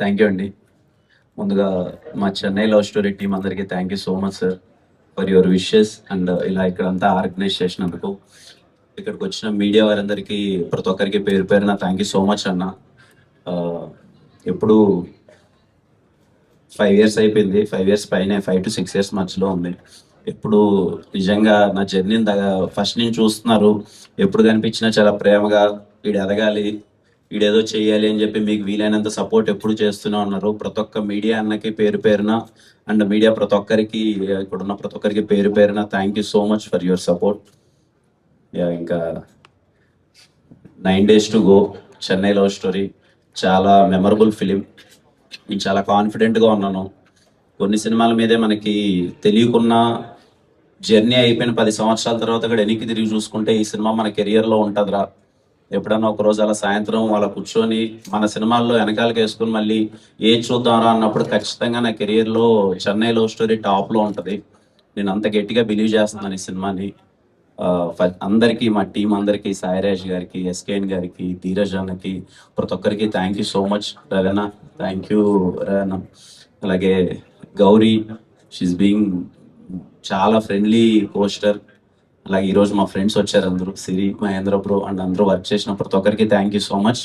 Thank you అండి. ముందుగా మా చెన్నై లవ్ స్టోరీ టీం అందరికీ thank you so much sir for your wishes and ఇలా ఇక్కడంతా ఆర్గనైజ్ చేసినందుకు. ఇక్కడికి వచ్చిన మీడియా వారందరికీ ప్రతి ఒక్కరికి పేరు పేరున థ్యాంక్ యూ సో మచ్ అన్న. ఎప్పుడు 5 years అయిపోయింది, 5 years పైనే, 5 to 6 years మధ్యలో ఉంది. ఎప్పుడు నిజంగా నా జర్నీని ఫస్ట్ నుంచి చూస్తున్నారు. ఎప్పుడు కనిపించినా చాలా ప్రేమగా వీడు ఎదగాలి, వీడేదో చేయాలి అని చెప్పి మీకు వీలైనంత సపోర్ట్ ఎప్పుడు చేస్తూనే ఉన్నారు. ప్రతి ఒక్క మీడియా అన్నకి పేరు పేరున అండ్ మీడియా ప్రతి ఒక్కరికి, ఇక్కడున్న ప్రతి ఒక్కరికి పేరు పేరున thank you so much for your support. ఇంకా 9 days to go Chennai love story చాలా మెమరబుల్ ఫిలిం. నేను చాలా కాన్ఫిడెంట్గా ఉన్నాను. కొన్ని సినిమాల మీదే మనకి తెలియకున్న జర్నీ అయిపోయిన 10 సంవత్సరాల తర్వాత కూడా వెనక్కి తిరిగి చూసుకుంటే ఈ సినిమా మన కెరియర్లో ఉంటుందిరా, ఎప్పుడన్నా ఒక రోజు అలా సాయంత్రం అలా కూర్చొని మన సినిమాల్లో వెనకాలకి వేసుకుని మళ్ళీ ఏది చూద్దాంరా అన్నప్పుడు ఖచ్చితంగా నా కెరియర్లో చెన్నై లవ్ స్టోరీ టాప్లో ఉంటుంది. నేను అంత గట్టిగా బిలీవ్ చేస్తున్నాను ఈ సినిమాని. అందరికీ, మా టీం అందరికీ, సాయిరాజ్ గారికి, ఎస్కేఎన్ గారికి, ధీరజ్ అన్నకి, ప్రతి ఒక్కరికి thank you so much. Ravana, thank you రవణ. అలాగే గౌరీ, షీస్ బీయింగ్ చాలా ఫ్రెండ్లీ పోస్టర్. అలాగే ఈరోజు మా ఫ్రెండ్స్ వచ్చారు అందరూ, సిరి, మహేంద్ర బ్రో అండ్ అందరూ వర్క్ చేసిన ప్రతి ఒక్కరికి థ్యాంక్ యూ సో మచ్.